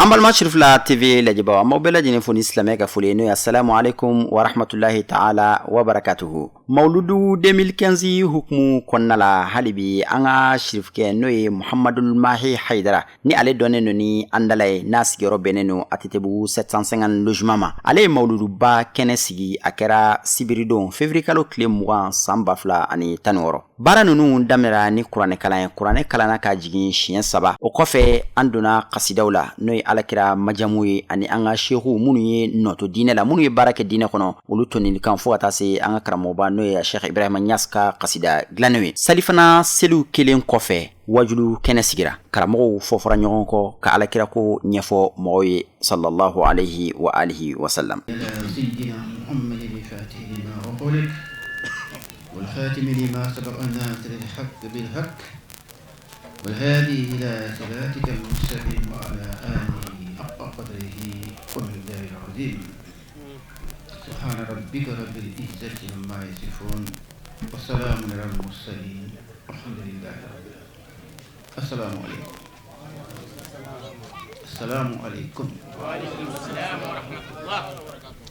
Ambalma Shirifla TV lajiba wa mobela jini funi islamia ka fuli inu. Assalamu alaikum wa rahmatullahi ta'ala wa barakatuhu. Mauludu 2015 hukmu konnala halibi anga shirifke noye Muhammadul Mahi Haidara ni ale donenu ni andalay nasigero benenu atitebu 750 lojumama. Ale mauludu ba kene sigi akera sibiridon fevri kalo kile mugan sambafla ani tanworo. Bara nunu damera ni kurane kalana ka jigin shiyen saba. O kofe anduna qasidawla noye alakira majamuye ani anga shehu munu ye noto dine la munu ye barake dine kono olu tonini kan fo ata se anga karamoba no ye Sheikh Ibrahima Niass ka qasida glanwe salifana selu kelen kofe wajulu kene sigira karamo fofora nyon ko ka alakira ko nyefo moye sallallahu alayhi wa alihi wa sallam sayyidina Muhammadin al-fatih lima uqulak wal khatim lima sabaqa nasir al-haqq bil haqq wal hadi ila salatika al-mustaqim wa ala alihi haqqa qadrihi wa miqdarihi al-azim subhana rabbika rabbil izzati amma yasifun wa salamun ala al-mursalin walhamdulillahi rabbil alamin. Assalamu alaikum. Assalamu alaikum. Wa alaikum assalam wa rahmatullah.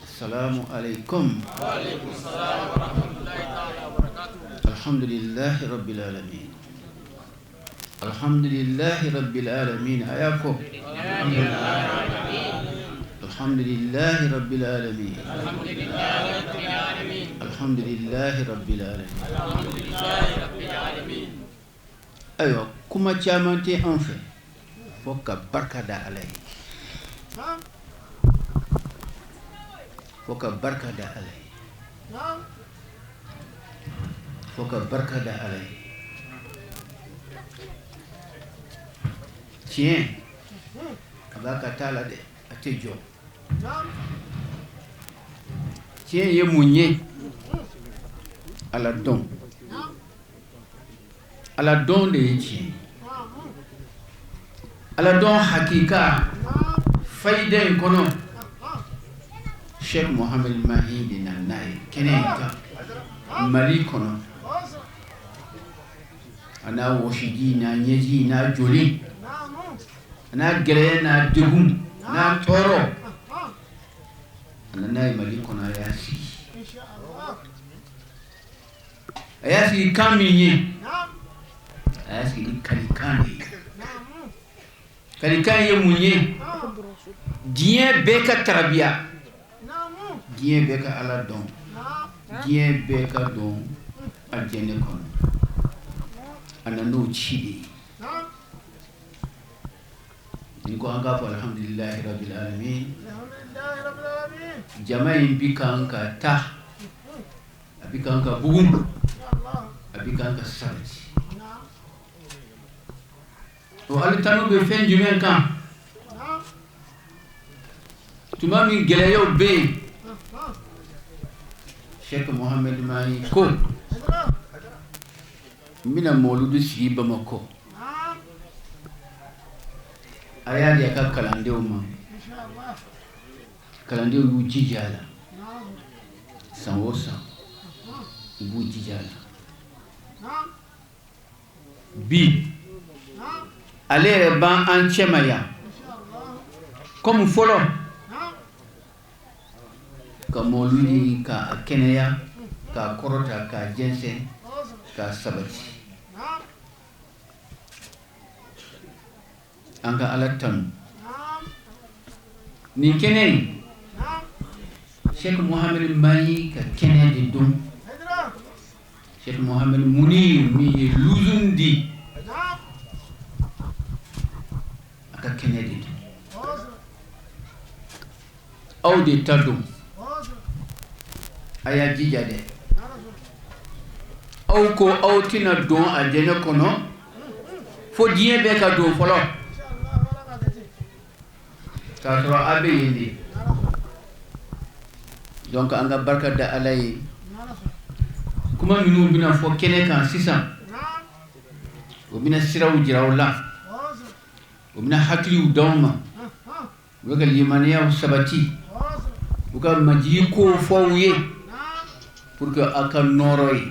Assalamu alaikum. Wa alaikum assalam wa rahmatullahi ta'ala wa barakatuh. Alhamdulillahi rabbil alamin. Alhamdulillahi rabbil alamin. Ayako. Alhamdulillahi rabbil alamin. Alhamdulillahi rabbil alamin. Alhamdulillahi rabbil alamin. Alhamdulillahi rabbil alamin. Ayo kuma chamante en fait foka barkada alay foka barkada alay foka barkada alay tiens abaka tala de atejo tiens ye munye ala don ala don de yiti ala don hakika faiden kono Sheikh Muhammad Mahi bin Nanai keneka mali kono ana woshiji na nyeji na joli na gere na dugum na toro ana nay mali kono ayasi ayasi kaminye ayasi kalikani ye munye dien beka tarbiya dien beka ala don dien beka don aljene kono anano chidi niko anga fa alhamdulillahi rabbil alamin jama'i bikanka ta abikanka bugum abikanka sarati to alitano be fen jumen kan tuma min geleyo be Sheikh Muhammad Mahi ko mina moludu sigi Bamako ayadi aka kalande uma kalande yu jijala sanwosa bu jijala bi ale ban an chemaya comme folo ka moludi ka keneya ka korota ka jensen ka sabati anga alatan ni kenen Sheikh Muhammad Mahi ka kenen de dum Sheikh Muhammad Munir mi luzundi ka kenedi aw de tado aya jijade aw ko aw tina don ajene kono fo dien be ka do folo ka to abe yindi donc anga barka da alay kuma minu bina fo kene kan sisan o bina sirawu jirawla ومن حكي ودوما وقال اليمانية وسبتي وقال مجيكو فوي porque aka noroi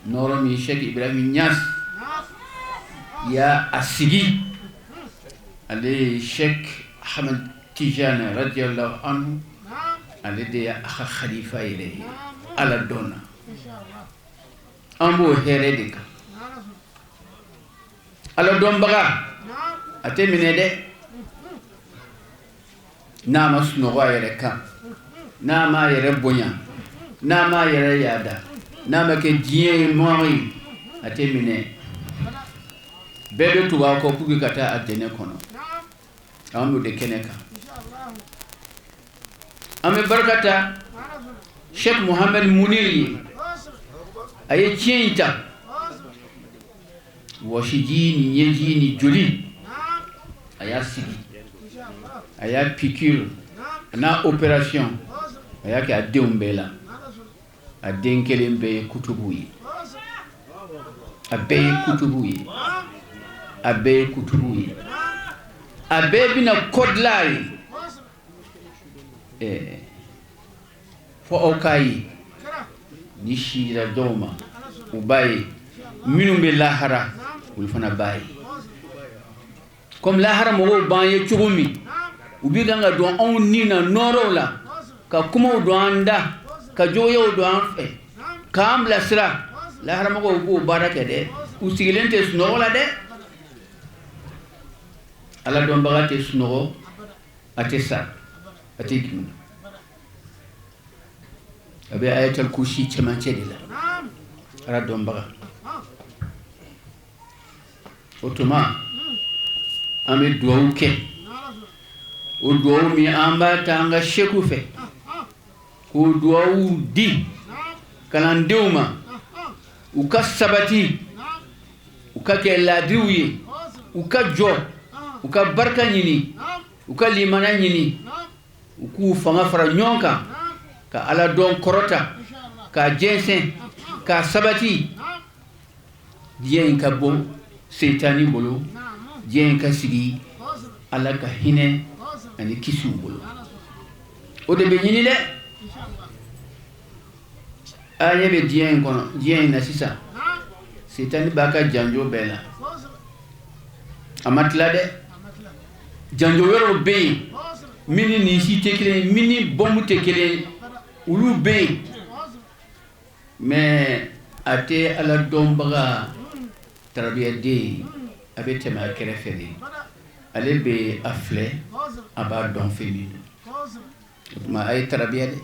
noromi Sheikh Ibrahima Niass ya asigi ale Sheikh Ahmed Tijani radiyallahu anhu ale de ya akha khalifa ile ala dona ambo here de ka ala don baga ate mine de nama suno wa yere kan nama yere bonya nama yere yada nama ke diye mori ate mine bebe tuwa ko pugi kata adene kono amu de keneka ame barkata Sheikh Muhammad Muniri aye chienta washijini yejini joli aya sigi aya piqûre na opération aya ke adeumbela adenkelembe kutubuyi abe kutubuyi abe bina kodlai fo okayi ni shira doma ubayi minumbe lahara ulfana bayi comme lahara mo banye chugumi ubi ganga do on nina norola ka kuma do anda ka joyo do an fe kam lasra lahara mo go baraka de usigilente snola de ala don bagate snogo atesa atikin abe ayatul kursi chemance de la ala don baga otoma ame duwauke o duwawu mi amba tanga sheku fe ko duwawu di kalandewma uka sabati uka ke ladriwi uka jo uka barka nyini uka limana nyini uku fanga fara nyonka ka ala don korota ka jensen ka sabati dien ka bo setani bolo dien ka sigi ala ka hine ani kisu bolo o de be nyini de aye be dien kono dien na sisa setani baka janjo bela amatla de janjo wero be mini ni si tekele mini bombu tekele ulu be mais ate ala dombaga tarbiya de abete ma kerefeli ale be afle aba don femi ma ay tarbiya de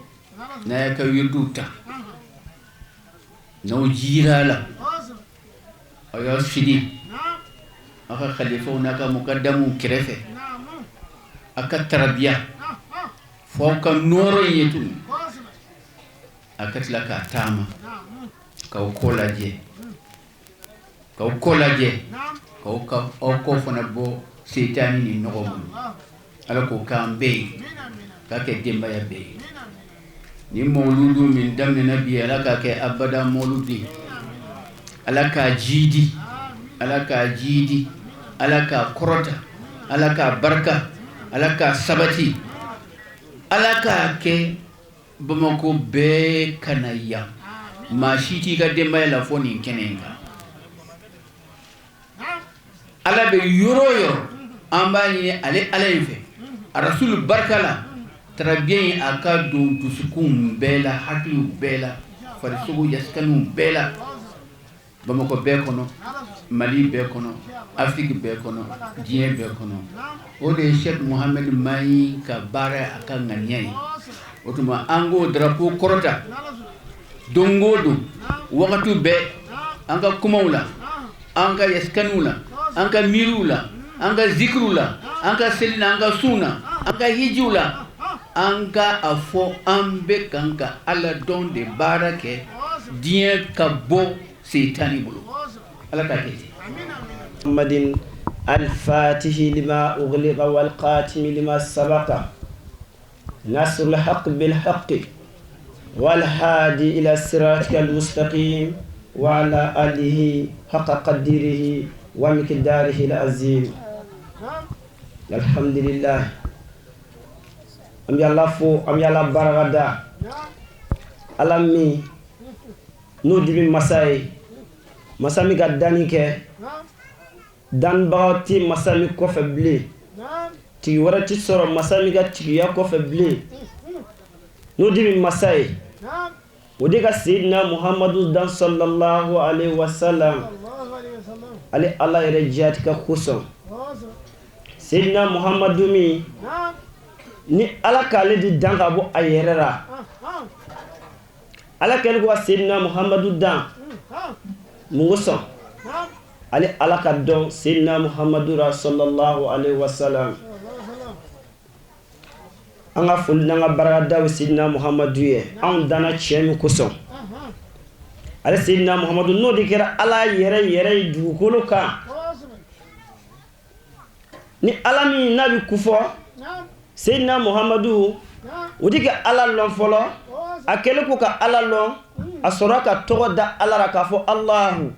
na ka yuduta no jirala ayo sidi aka khalifa unaka mukaddamu kerefe aka tarbiya foka noro yetu akatla ka tama ka ukolaje ka uka fona bo setani ni nogomu ala ko kambe ka ke demba ya be ni mawludu min damni nabi ala ka ke abada mawludi ala ka jidi ala ka korota ala ka barka ala ka sabati ala ka ke Bamako be kanaya mashiti ka demba la foni kenenga ala be yoro ambani ale infe rasul barkala trabien akadu tusukum bela haklu bela farisugo yaskanu bela Bamako be kono Mali be kono Afrique be kono Dien be kono o de Cheikh Mohamed Mayi ka bara akanga nyai otuma ango drapeau korota dongodo wakatu be anga kumaula anga yaskanula anga mirula anga zikrula anga selina anga suna anga hijula anga afo ambe kanga ala don de barake dien kabo setani bulu ala taketi محمد الفاتح لما أغلق والقاتم لما سبق نصر الحق بالحق والهادي إلى صراطك المستقيم وعلى آله حق قدره ومقداره العظيم الحمد لله أم يلا فو أم يلا برغدا ألمي نودي مسامي قداني كي dan baati masami ko feble tigi wɛrɛ ti sɔrɔ masa min ka tigiya kɔfɛ bilen n'o de bɛ masa ye o de ka Seydina Muhammadu dan sallallahu alaihi wasallam ale Ala yɛrɛ diyatika kosɔn Seydina Muhammadu min ni Ala k'ale di dan ka bɔ a yɛrɛ la Ala kɛlen ko ka Seydina Muhammadu dan mun kosɔn ale Ala ka dɔn Seydina Muhammadu ra sallallahu alaihi wasallam an ka foli n'an ka baraka da bɛ Seydina Muhammadu ye anw danna cɛ min kosɔn ale Seydina Muhammadu n'o de kɛra Ala yɛrɛ ye dugukolo kan ni Ala min n'a bɛ kufɔ Seydina Muhammadu o de ka Ala lɔn fɔlɔ a kɛlen ko ka Ala lɔn a sɔrɔ ka tɔgɔ da Ala la k'a fɔ Allahu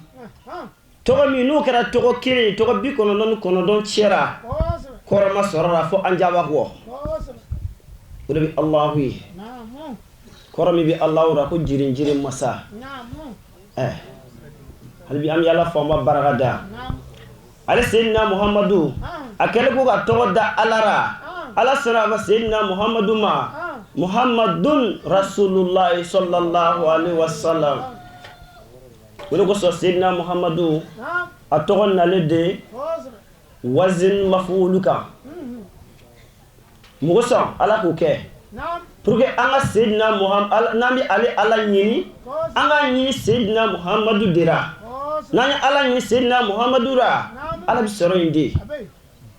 tɔgɔ min n'o kɛra tɔgɔ kelen tɔgɔ 99 cɛra kɔrɔma sɔrɔ la fɔ an jaba kɔ o de bɛ Allahu ye kɔrɔ min bɛ Allahu ra ko jirin masa hali bi an bɛ Ala fɔ an b'a baraka da ale Seydina Muhammadu a kɛlen ko ka tɔgɔ da Ala ra Ala sɔnna a ma Seydina Muhammadu ma Muhammadun Rasulullah sallallahu alaihi wasallam o de kosɔn Seydina Muhammadu a tɔgɔ nalen de wazin mafuulu kan mun kosɔn Ala k'o kɛ pour que an ka Seydina Muhammadu n'an bɛ ale Ala ɲini an ka ɲini Seydina Muhammadu de la n'an ye Ala ɲini Seydina Muhammadu ra Ala bɛ sɔrɔ yen de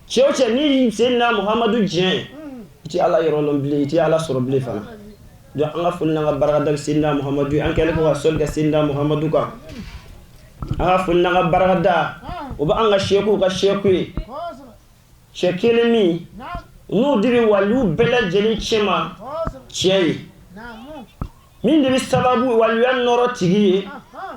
cɛ o cɛ ni Seydina Muhammadu diɲɛ i tɛ Ala yɔrɔ lɔn bilen i tɛ Ala sɔrɔ bilen fana donc an ka foli n'an ka baraka da Seydina Muhammadu an kɛlen ko ka sɔli kɛ Seydina Muhammadu kan an ka foli n'an ka baraka da o bɛ an ka seku ka seku ye cɛ kelen min n'o de bɛ waliyu bɛɛ lajɛlen cɛ ma cɛ ye min de bɛ sababu waliyuya nɔrɔ tigi ye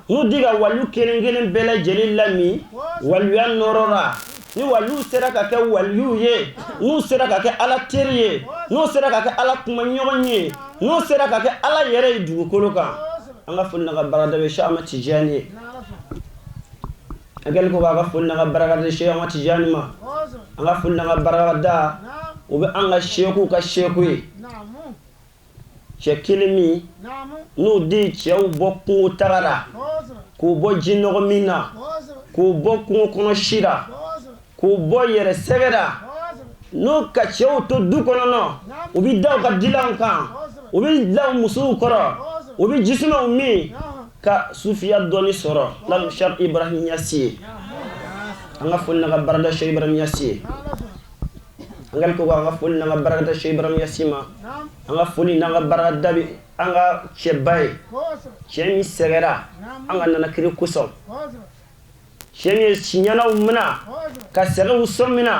n'o de ka waliyu kelen bɛɛ lajɛlen lami waliyuya nɔrɔ la ni waliyu sera ka kɛ waliyu ye n'u sera ka kɛ Ala teri ye n'u sera ka kɛ Ala kuma ɲɔgɔn ye n'u sera ka kɛ Ala yɛrɛ ye dugukolo kan an ka foli n'an ka baraka da bɛ Cheikh Ahmad Tijani ye an kɛlen ko k'a ka foli n'an ka baraka da Cheikh Ahmad Tijani ma an ka foli n'an ka baraka da o bɛ an ka seku ka seku ye cɛ kelen min n'o de ye cɛw bɔ kungo taga la k'o bɔ jinɔgɔ min na k'o bɔ kungo kɔnɔ si la k'o bɔ yɛrɛ sɛbɛ la n'o ka cɛw to du kɔnɔ o bɛ da u ka dilanw kan o bɛ da u musow kɔrɔ o bɛ jisumaw min ka sufiya dɔɔni sɔrɔ n'o Cheikh Ibrahim Niasse ye an ka foli n'an ka baraka da Cheikh Ibrahim Niasse ye an kɛlen ko an ka foli n'an ka baraka da Cheikh Ibrahim Niasse ma an ka foli n'an ka baraka da bi an ka cɛba ye cɛ min sɛgɛra an ka nanakiri kosɔn cɛ min ye siɲɛnaw mina ka sɛgɛw sɔn mina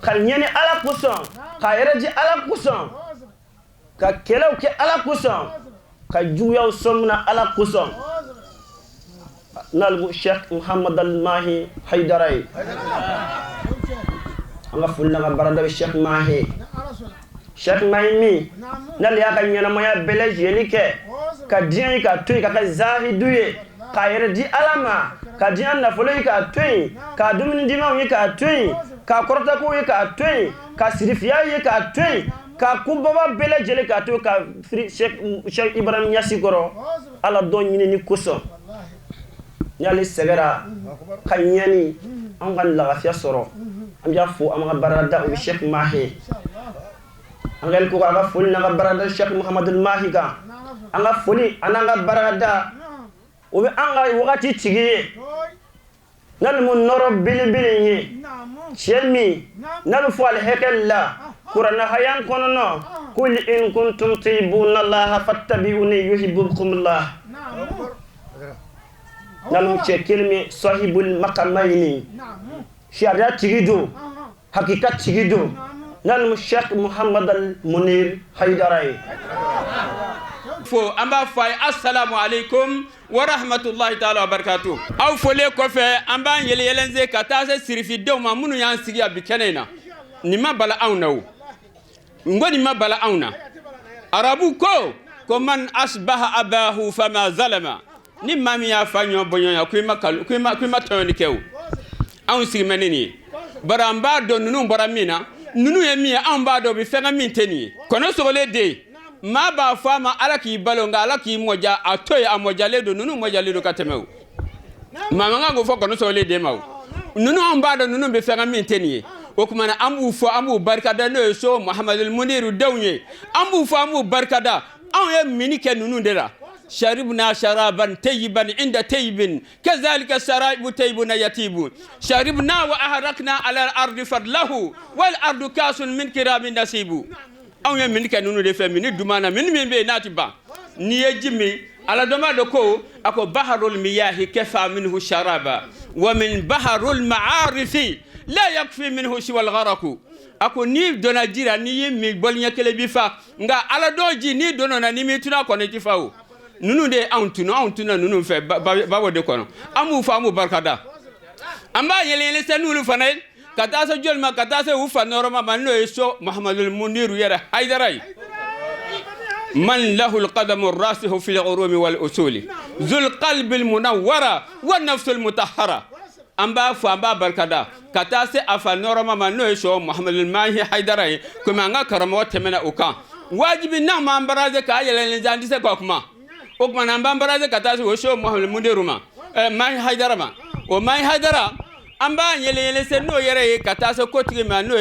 ka ɲɛni Ala kosɔn ka yɛrɛ di Ala kosɔn ka kɛlɛw kɛ Ala kosɔn ka juguyaw sɔn mina Ala kosɔn n'ale Cheikh Muhammad al-Mahi Haidara ye an ka foli n'an ka baraka da bi Cheikh Mahi min n'ale y'a ka ɲɛnamaya bɛɛ lajɛlen kɛ ka diɲɛ ye k'a to yen ka kɛ zahidu ye k'a yɛrɛ di Ala ma ka diɲɛ nafolo ye k'a to yen ka dumuni dimanw ye k'a to yen ka kɔrɔtakow ye k'a to yen ka sirifiya ye k'a to yen ka kunbaba bɛɛ lajɛlen k'a to yen ka firi Cheikh Ibrahim Niasse kɔrɔ Ala dɔn ɲinini kosɔn ni ale sɛgɛra ka ɲɛni an ka lafiya sɔrɔ an b'a fɔ an ka baraka da o bɛ Cheikh Mahi an kɛlen ko k'an ka foli n'an ka baraka da Cheikh Muhammad al-Mahi kan an ka foli an n'an ka baraka da o bɛ an ka wagati tigi ye n'ale mu nɔrɔ belebele ye cɛ min n'ale fɔ ale hakɛ la kuranɛ hayan kɔnɔna kul in kuntum tuhibbuna Allaha fattabi'uni yuhibbukumullah n'ale cɛ kelen min sahibul maqamayni sariya tigi don hakika tigi don n'ale mu Cheikh Muhammad al-Munir Haidara ye fo an b'a fɔ a ye assalamu alaikum wa rahmatullahi ta'ala wa barakatuh aw fɔlen kɔfɛ an b'an yɛlɛyɛlɛnze ka taa se sirifidenw ma minnu y'an sigi a bi kɛnɛ in na nin ma bala anw na o n ko nin ma bala anw na arabu ko man asbaha abahu fama zalama ni maa min y'a fa ɲɔgɔn bɔ ɲɔgɔn ya ko i ma tɔɲɔni kɛ o anw sigi mɛ ni nin ye bari an b'a dɔn ninnu bɔra min na nunu ye mi an ba do bi fenga min teni kono sogole de ma ba fama ala ki balonga ala ki moja atoy amojale do nunu mojale do katemew mama nga go fo kono sogole de maw nunu an ba do nunu bi fenga min teni o kuma na amu fo amu barkada no so muhammadul muniru dawnye amu fo amu barkada an ye mini ke nunu de la شربنا شرابا طيبا عند طيب كذلك الشرائب طيبنا يتيب شربنا وأهرقنا على الأرض فضله والأرض كاس من كرام نصيب أو من كانوا من دمانا من بيناتبا نيجمي على دما دكو أكو بحر المياه كفى منه شرابا ومن بحر المعارف لا يكفي منه سوى الغرق ako ni dona jira ni mi bolnya kele bifa nga ala doji ni donona ni mi tuna koneti fawo nunu de antuna nunu fe ba wode kono amu fa amu barkada amba yele se nunu fanay kata sa jolma kata sa ufa norma man no eso muhammadul muniru yara haydaray man lahu alqadam arrasih fi alurumi wal usuli zul qalbi almunawwara wan nafs almutahhara amba fa amba barkada kata se afa norma man no eso muhammadul mahi haydaray kuma nga karamo temena ukan wajibi na ma ambaraze ka yele nzandi se ko kuma okman amba mbaraze katasi wo show muhammad mundiruma mai haydarama o mai haydara amba yele se no yere katasa kotigi ma no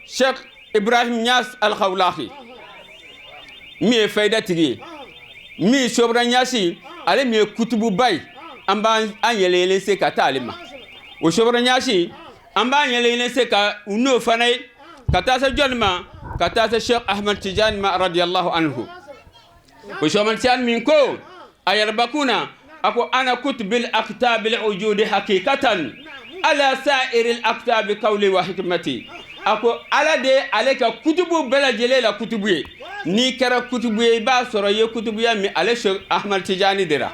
Sheikh Ibrahim Niass al-Khawlahi mi fayda tigi mi sobra Niassi ale mi kutubu bay amba an yele se katalima o sobra Niassi amba yele se ka uno fanay katasa jolma katasa Sheikh Ahmad Tijani ma radiyallahu anhu وشومنتيان منكو أيربكونا أكو أنا كتب الأكتاب الوجود حقيقة على سائر الأكتاب قولي وحكمتي أكو على دي عليك كتب بلا جليل كتبي ني كرا كتبي با سوري كتبي مي على شيخ أحمد تجاني درا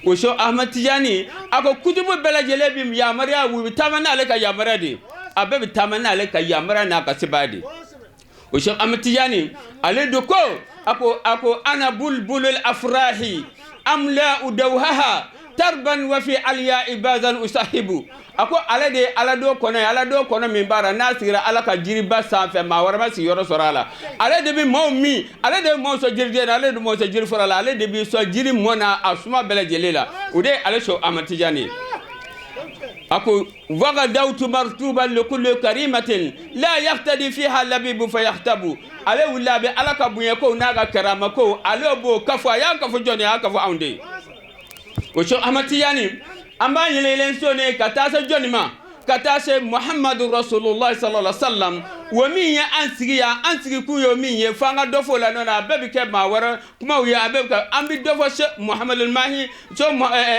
وشو أحمد تجاني أكو كتب بلا جليل يا مريا وبتمنى عليك يا مريا دي أبي بتمنى عليك يا مريا ناقصبادي وشيخ أحمد تجاني على دوكو أكو أنا بلبل الأفراح أملا أدوهها تربا وفي علياء بازا أصحب أكو على دو كنا من بارا ناسيرا على كجيري باسا فما ورما سيورا سورالا على دبي مومي على دبي موسى جيرجين على دبي موسى جير فرالا على دبي سو جيري مونا أسماء بلا جليلا ودي على شو أمتجاني أكو وغدوت مرتوبا لكل كريمة لا يقتدي فيها اللبيب فيحتب على ولا على كبويكو ناغا كرامكو على بو كفوا يا كفو جوني يا كفو اوندي وشو احمد يعني اما يلين سوني كتاسه جوني ما كتاسه محمد رسول الله صلى الله عليه وسلم ومين انسيا كويو مين فانا دوفو لا نونا بيبي كما ورا كما ويا بيبي امبي دوفو محمد الماهي شو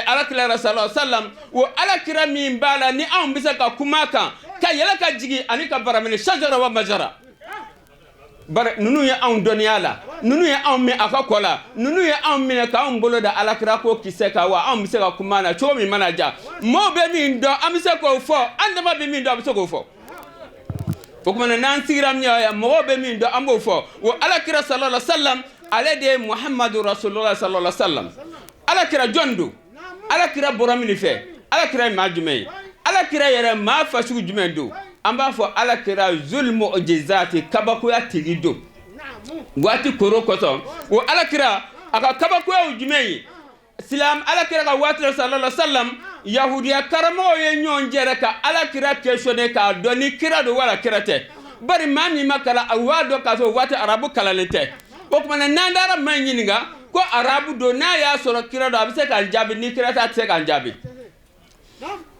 على كلا رسول الله صلى الله عليه وسلم وعلى كرامين بالا ني ام بيسكا كوماكا كايلا كاجيغي اني كبر من شجره ومجرى bar nunu ya an doniala nunu ya an mi akakola nunu ya an mi ka an bolo da alakira ko kiseka wa an mi se ka kumana cho mi manager mo be mi ndo am se ko fo ande ma be mi ndo am se ko fo kuma nan siram ya mo be mi ndo am bo fo wa alakira sallallahu alaihi wasallam ale de muhammadu rasulullah sallallahu alaihi wasallam alakira jondo alakira boramini fe alakira majumai alakira yere ma fasu jumendo amba fo alakira zul mu'jizati kabako ya tigido wati koro koto wo alakira aka kabako ya ujumei islam alakira ka wati sallallahu alaihi wasallam yahudiya karamo ye nyonjere ka alakira keshone ka doni kira do wala kirate bari mami makala awado ka so wati arabu kalalente ko kuma nandara manyininga ko arabu do na ya soro kira do abise ka jabi ni kira ta se kan jabi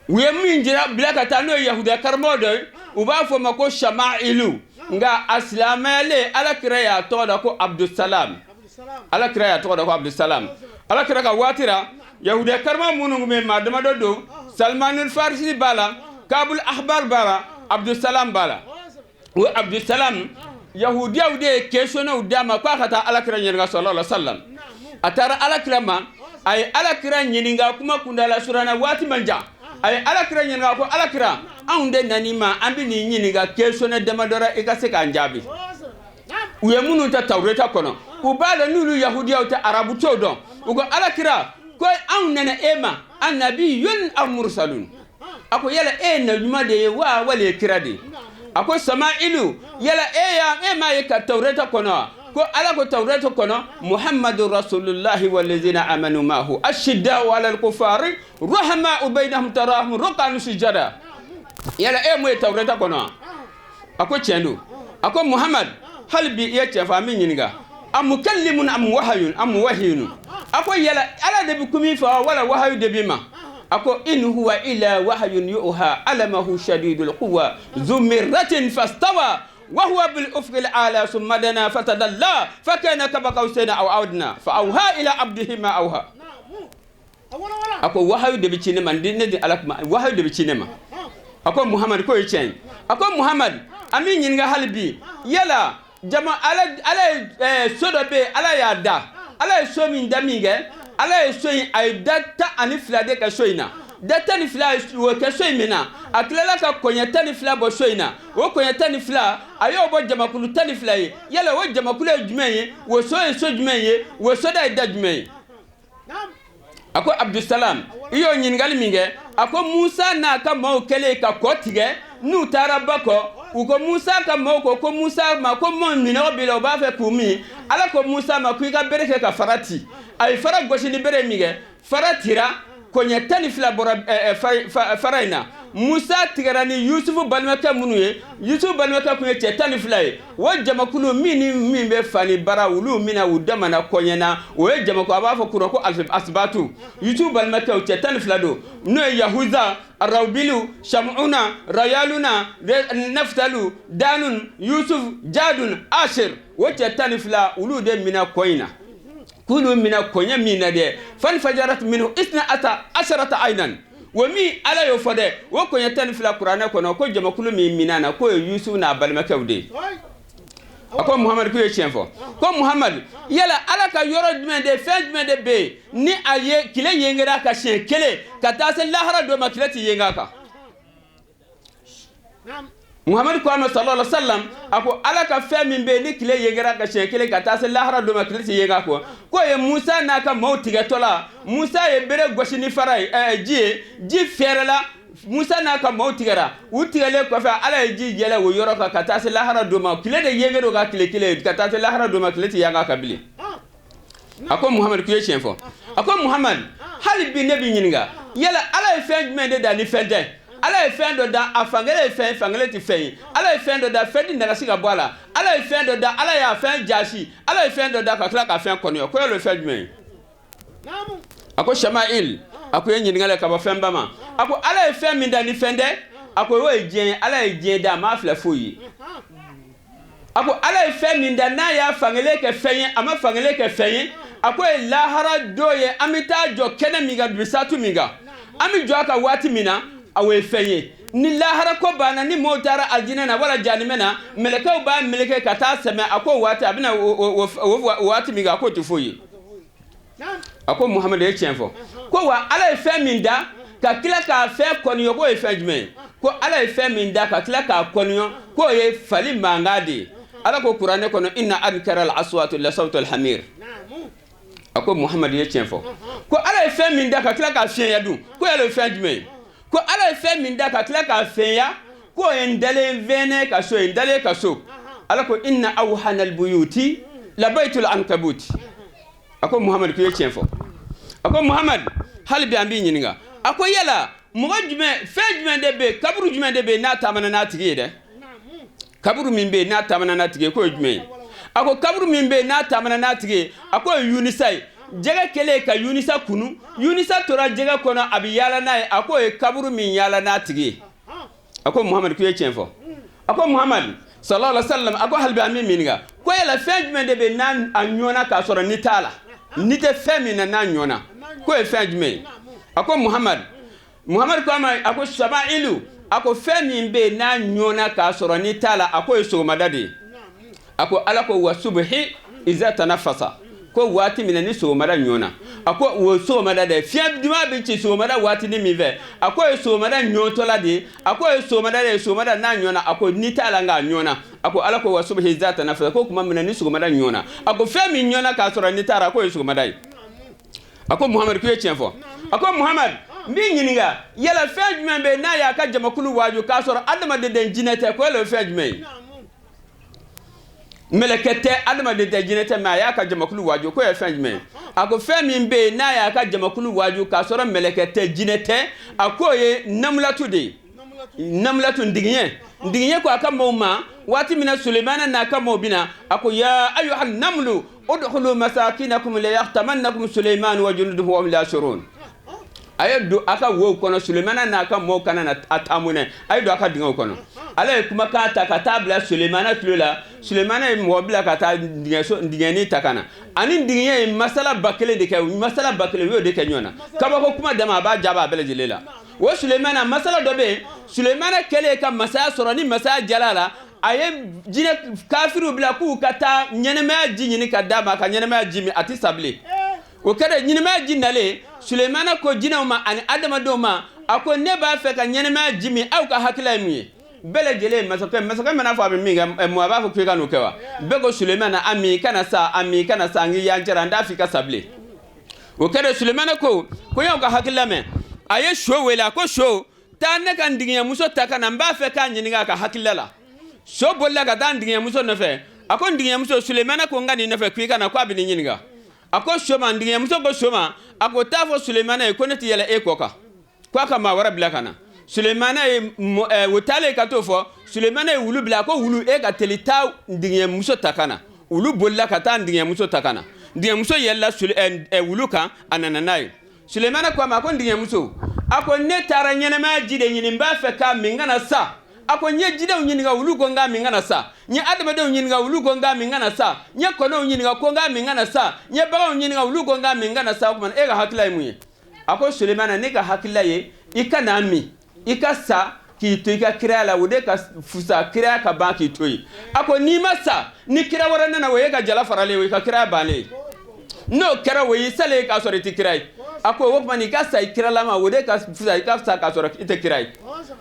we minjira bilaka tano yahuda karmodo uba fo mako shamailu nga aslamale alakira ya toda ko abdussalam alakira ya toda ko abdussalam alakira ka watira yahuda karma munungu me madama do salmanul farisi bala kabul ahbar bala abdussalam bala wa abdussalam yahudiya ude keshona udama kwa kata alakira nyanga sallallahu alaihi wasallam atara alakira ma ay alakira nyininga kuma kundala surana wati manja ay alakira nyanga ko alakira aunde nanima ambi ni nyiniga keshona demadora ikase kanjabi uye munu ta tawreta kono ubala nulu yahudiya uta arabu todo ugo alakira ko aunana ema annabiyun am mursalun ako yala na nyuma de wa wale kirade ako Samailu yala e ma ye ka Tawrata kono ko ala ko Tawrata kono Muhammadur Rasulullahi wallazina amanu mahu ashidda'u 'alal kufari rahma'u bainahum tarahum ruk'an sujada yala mo ye Tawrata kono ako chendu ako Muhammad halbi ye te fami nyinga amukallimun am wahyun ako yala ala de bi kumi fa wala wahyu de bima ako in huwa ila wahyun yuha alamahu shadidul quwa zumiratin fastawa wa huwa bil ufqil ala summa dana fatadalla fakana kabaqawsina aw awdna fa awha ila abdihi ma awha ako wahyu de bi cinema ne alakma wahyu de bi cinema ako Muhammad ko yichen ako Muhammad amin nyinga halbi yala jama ala sodobe ala yada ala so min daminge ala so yin ay data ani flade ka soina data ni fla wo ka soimena aklala ka konyata ni fla bo soina wo konyata ni fla ayo bo jama kulu tani fla yala wo jama kulu jumeye wo so jumeye wo so da jumeye ako Abdussalam iyo nyingali minge ako Musa na ka maw kele ka kotige nu tarabako uko Musa ka maw ko Musa ma ko mon minoro bilo ba fe kumi ala ko Musa ma ku ka bereke ka farati ay fara goshi ni bere minge faratira konya tani fila bora faraina Musa tigarani Yusufu balmaka munuye Yusufu balmaka kunye tani fila wo jamakulu min be fani bara wulu mina udamana konyana wo jamako abafo kuroko asbatu Yusufu balmaka tani fila do no Yahuza Rawbilu Shamuna Rayaluna Naftalu Danun Yusuf Jadun Asher wo tani fila ulu de mina koina kulu mina konya mina de fan fajarat minhu isna asharata aynan wami ala yo fode wo konya tan fila qur'ana kono ko jama kulu mi minana ko Yusuf na balma kawde ako Muhammad ko yechenfo ko Muhammad yala ala ka yoro dmende fe dmende be ni aye kile yengera ka shen kele ka tase lahara do makilati yengaka Muhammad ko ama sallallahu alaihi wasallam ako ala ka fe min be ni kile yegera ka shen kile ka tase lahara do ma kile yega ko ye Musa na ka mautige tola Musa ye bere goshi ni farai ji ferala Musa na ka mautigera utigale ko fa ala ji jele wo yoro ka tase lahara do ma kile de yegero ka kile ka tase lahara do ma kile yega ka bili ako Muhammad ko ye shenfo ako Muhammad hal bi nabi nyinga yala ala fe mende da ni fende ala fendo da afangele fangele ti fe ala fendo da fedi na siga boala ala fendo da ala ya fen jashi ala fendo da ka kla ka fen konyo ko le fed men namu ako Shama'il ako yenyi ngale ka ba fen bama ako ala fen min da ni fende ako wo ejien ala ejien da ma fla foyi ako ala fen min da na ya fangele ke fen ama fangele ke fen ako lahara doye amita jo kene miga bisatu miga ami jo aka wati mina awe fenye ni lahara ko bana ni motara aljina na wala janimena meleka ba meleke kata sema ako wati abina wati miga ko tufoyi ako Muhammad ye chenfo ko wa ala fe minda ka kila ka fe konyo ko e fejme ko ala fe minda ka kila ka konyo ko ye fali mangade ala ko Qur'ane kono inna ankara al-aswatu la sawtu al-hamir ako Muhammad ye chenfo ko ala fe minda ka kila ka fe yadu ko ye le fejme ko ala fe min da ka kila ka feya ko en dale vene ka so en dale ka so ala ko inna awhanal buyuti la baytul ankabut ako Muhammad ko yechenfo ako Muhammad halbi ambi nyinga ako yala mo jume fe jume de be kaburu jume de be na tamana na tige de kaburu min be na tamana na tige ko jume ako kaburu min be na tamana na tige ako yunisai jega kele ka Yunisa kunu Yunisa tora jega kono abi yala nae ako e kaburu min yala na tigi ako Muhammad ku yechenfo ako Muhammad sallallahu alaihi wasallam ako halbi amin minga ko yala fejme de be nan anyona ka soro nitala nite femina na nyona ko e fejme ako Muhammad ko ama ako Shamailu ako femi be na nyona ka soro nitala ako e so madade ako alako wasubhi iza tanafasa ko wati mina ni so mara nyona ako wo so mara de fia dima bi chi so mara wati ni mive ako e so mara nyotola de ako e so mara na nyona ako nitala nga nyona ako alako wasubhi zata nafsa ko kuma mina ni so mara nyona ako femi nyona ka soro nitara ko e so mara ako Muhammad ku yechenfo ako Muhammad min ɲininka yala fɛn jumɛn bɛ n'a y'a ka jamakulu waaju k'a sɔrɔ adamaden jinɛ tɛ ko yala fɛn jumɛn mɛlɛkɛ tɛ adamaden tɛ jinɛ tɛ mais a y'a ka jamakulu waaju ko ye fɛn jumɛn a ko fɛn min bɛ yen n'a y'a ka jamakulu waaju k'a sɔrɔ mɛlɛkɛ tɛ jinɛ tɛ a k'o ye namulatu de ye namulatu ndigiɲɛ ko a ka maaw ma waati min na Sulemana n'a ka maaw bina a ko ya ayyuhan namlu udkhulu masakinakum la yahtamannakum Suleiman wa junuduhu wa hum la yashurun a ye don a ka wo kɔnɔ Sulemana n'a ka maaw kana na a taamunɛ a ye don a ka dingɛw kɔnɔ ala ye kumakan ta ka taa bila Sulemana tulo la Sulemana ye mɔgɔ bila ka taa dingɛni ta ka na ani digiɲɛ ye masala ba kelen de kɛ masala ba kelen u y'o de kɛ ɲɔgɔn na kabako kuma dama a b'a jaabi a bɛɛ lajɛlen la o Sulemana masala dɔ bɛ yen Sulemana kɛlen ka masaya sɔrɔ ni masaya jala la a ye jinɛ kafiriw bila k'u ka taa ɲɛnɛmaya ji ɲini ka d'a ma ka ɲɛnɛmaya ji min a tɛ sa bilen o kɛra ɲɛnɛmaya ji nalen Sulemana ko jinɛw ma ani adamadenw ma a ko ne b'a fɛ ka ɲɛnɛmaya ji min aw ka hakilila ye mun ye bɛɛ lajɛlen masakɛ mana fɔ a bɛ min kɛ mɔgɔ b'a fɔ k'i ka n'o kɛ wa bɛɛ ko Sulemana a min kana sa n k'i y'an cɛra n t'a fɔ i ka sa bilen o kɛra Sulemana ko y'aw ka hakilila mɛn a ye so wele a ko so taa ne ka ndigiɲɛmuso ta ka na n b'a fɛ k'a ɲininka a ka hakilila la so bolila ka taa ndigiɲɛmuso nɔfɛ a ko ndigiɲɛmuso Sulemana ko n ka nin nɔfɛ k'i ka na ko a bɛ nin ɲininka a ko so ma ndigiɲɛmuso ko so ma a ko taa fɔ Sulemana ye ko ne tɛ yɛlɛ e kɔ kan ko a ka maa wɛrɛ bila ka na Sulemana ye o taalen ka t'o fɔ Sulemana ye wulu bila a ko wulu e ka teli taa ndigiɲɛmuso ta ka na wulu bolila ka taa ndigiɲɛmuso ta ka na ndigiɲɛmuso yɛlɛla wulu kan a nana n'a ye Sulemana ko a ma a ko ndigiɲɛmuso a ko ne taara ɲɛnɛmaya ji de ɲini n b'a fɛ k'a min kana sa a ko n ye jinɛw ɲininka wulu ko n k'a min kana sa n ye adamadenw ɲininka wulu ko n k'a min kana sa n ye kɔnɔw ɲininka ko n k'a min kana sa n ye baganw ɲininka wulu ko n k'a min kana sa o kumana e ka hakilila ye mun ye a ko Sulemana ne ka hakilila ye i ka n'a min i ka sa k'i to i ka kiraya la o de ka fusa kiraya ka ban k'i to yen a ko n'i ma sa ni kira wɛrɛ nana o ye ka jala faralen o i ka kiraya bannen n'o kɛra o y'i salen k'a sɔrɔ i tɛ kira ye a ko o tuma i ka sa i kiralama o de ka fusa i ka sa k'a sɔrɔ i tɛ kira ye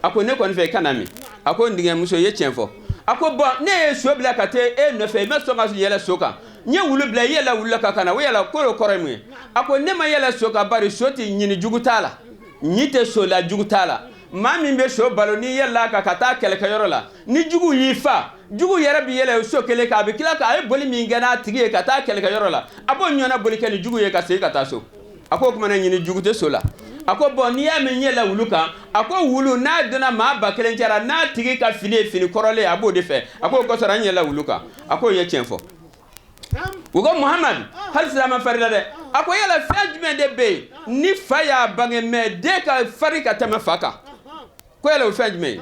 a ko ne kɔni fɛ i ka na min a ko ndigiɲɛmuso i ye tiɲɛ fɔ a ko bɔn ne ye so bila ka taa e nɔfɛ i ma sɔn ka yɛlɛ so kan n ye wulu bila i yɛlɛ wulu la ka na o yɛlɛ ko o kɔrɔ ye mun ye a ko ne ma yɛlɛ so kan bari so tɛ ɲini jugu t'a la ɲi tɛ so la jugu t'a la maa min bɛ so balo n'i yɛlɛla kan ka taa kɛlɛkɛyɔrɔ la ni jugu y'i fa jugu yɛrɛ bɛ yɛlɛ so kelen kan a bɛ tila k'a ye boli min kɛ n'a tigi ye ka taa kɛlɛkɛyɔrɔ la a b'o ɲɔgɔnna boli kɛ ni jugu ye ka segin ka taa so a ko o kumana ɲini jugu tɛ so la a ko bɔn n'i y'a mɛn yɛlɛ wulu kan a ko wulu n'a donna maa ba kelen cɛla n'a tigi ka fini ye fini kɔrɔlen a b'o de fɛ a ko o kɔsɔn an yɛlɛ wulu kan a ko o ye tiɲɛ fɔ u ko Muhamadu hali sisan a ma farila dɛ a ko yala fɛn jumɛn de bɛ yen ni fa y'a bange mɛ den ka farin ka tɛmɛ fa kan ko yala o fɛn jumɛn ye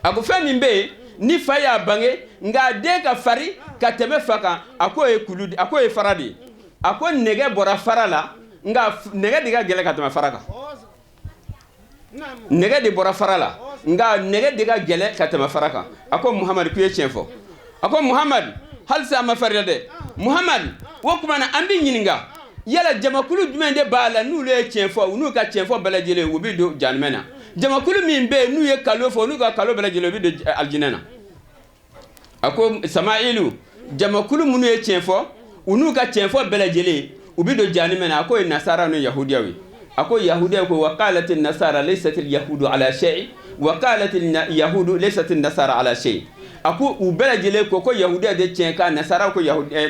a ko fɛn min bɛ yen ni fa y'a bange nka den ka farin ka tɛmɛ fa kan a ko ye fara de ye a ko nɛgɛ bɔra fara la nka nɛgɛ de ka gɛlɛn ka tɛmɛ fara kan nɛgɛ de bɔra fara la nka nɛgɛ de ka gɛlɛn ka tɛmɛ fara kan a ko Muhamadu k'u ye tiɲɛ fɔ a ko Muhamadu hali sisan a ma farila dɛ Muhamadu o tuma na an bɛ ɲininka yala jamakulu jumɛn de b'a la n'olu ye tiɲɛ fɔ u n'u ka tiɲɛ fɔ bɛɛ lajɛlen u bɛ don jahanama na jamakulu min bɛ yen n'u ye kalo fɔ n'u ka kalo bɛɛ lajɛlen u bɛ don alijinɛ na a ko Samailu jamakulu minnu ye tiɲɛ fɔ u n'u ka tiɲɛ fɔ bɛɛ lajɛlen u bɛ don jahanama na a ko ye nasara ni yahudiyaw ye a ko yahudiyaw ko wa qalat an-nasara laysat al-yahudu ala shay wa qalat al-yahudu laysat an-nasara ala shay a ko u bɛɛ lajɛlen ko yahudiya de tiɲɛ kan nasaraw ko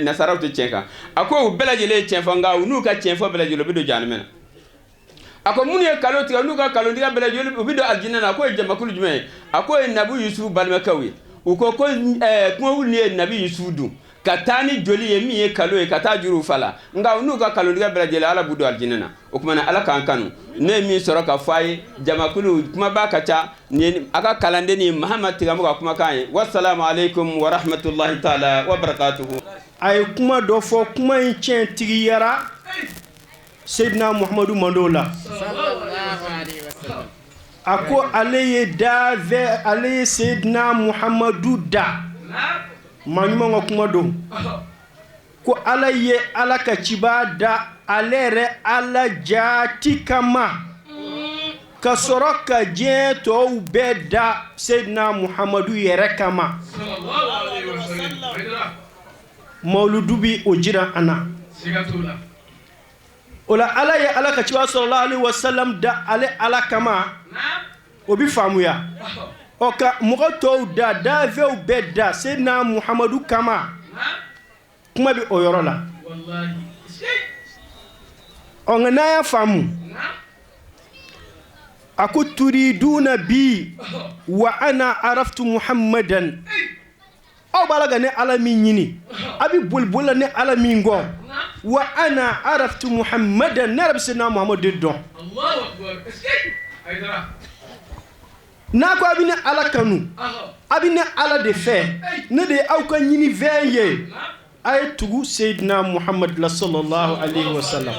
nasaraw tɛ tiɲɛ kan a ko u bɛɛ lajɛlen ye tiɲɛ fɔ nka u n'u ka tiɲɛ fɔ bɛɛ lajɛlen u bɛ don jahanama na a ko minnu ye kalo tigɛ n'u ka kalo tigɛ bɛɛ lajɛlen u bɛ don alijinɛ na a ko ye jamakulu jumɛn ye a ko ye nabi Yusufu balimakɛw ye u ko kumaw ni ye nabi Yusufu dun ka taa ni joli ye min ye kalo ye ka taa juruw fa la nka n'u ka kalo tigɛ bɛɛ lajɛlen ala b'u don alijinɛ na o kumana ala k'an kanu ne ye min sɔrɔ ka fɔ a ye jamakulu kumaba ka ca ni a ka kalanden ni Mahamadu Tigamo ka kumakan ye wasalamu aleykum wa rahmatulahi taala wa barakatuhu. a ye kuma dɔ fɔ kuma in tiɲɛ tigiyara Seydina Muhamadu Mando la a ko ale ye Seydina Muhamadu da maa ɲuman ka kuma don ko ala ye ala ka ciba da ale yɛrɛ ala jaati kama ka sɔrɔ ka diɲɛ tɔw bɛɛ da Seydina Muhamadu yɛrɛ kama mawludu bi o jira an na ola ala ye ala ka ciba sallallahu alaihi wasallam da ale ala kama o bi faamuya o ka mɔgɔ tɔw da vew bɛɛ da Seydina Muhammadu kama kuma bi o yɔrɔ la o nka n'a y'a faamu a ko turiduna bi wa ana araftu Muhammadan aw b'a la ka ne ala min ɲini a bi boli la ne ala min kɔ wa ana araftu Muhammadan ne yɛrɛ bɛ Seydina Muhammadu de dɔn n'a ko a bɛ ne ala kanu a bɛ ne ala de fɛ ne de ye aw ka ɲini fɛn ye a ye tugu Seydina Muhammadu la sallallahu alaihi wa sallam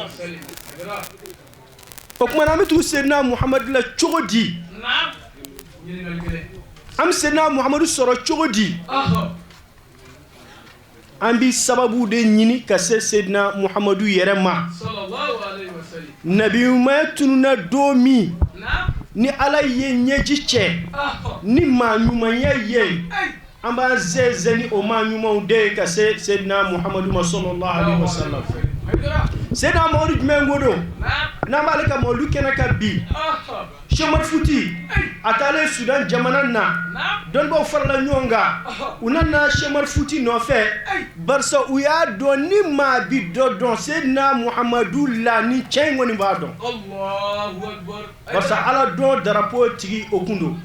o tuma na an bɛ tugu Seydina Muhammadu la cogo di an bɛ Seydina Muhammadu sɔrɔ cogo di an bi sababu de ɲini ka se Seydina Muhammadu yɛrɛ ma nabi ɲuman tununa don min ni ala ye ɲɛji cɛ ni maa ɲumanya ye an b'an zɛzɛ ni o maa ɲumanw de ye ka se Seydina Muhammadu ma sallallahu alaihi wasallam Seydina Muhammadu jumɛn ko don n'an b'ale ka mawlidu kɛnɛ kan bi Cheikh Umar Fouti a taalen Sudan jamana na dɔnnibaw farala ɲɔgɔn kan u nana Cheikh Umar Fouti nɔfɛ barisa u y'a dɔn ni maa bi dɔ dɔn Seydina Muhammadu la ni cɛ in kɔni b'a dɔn barisa ala dɔn drapeau tigi o kun don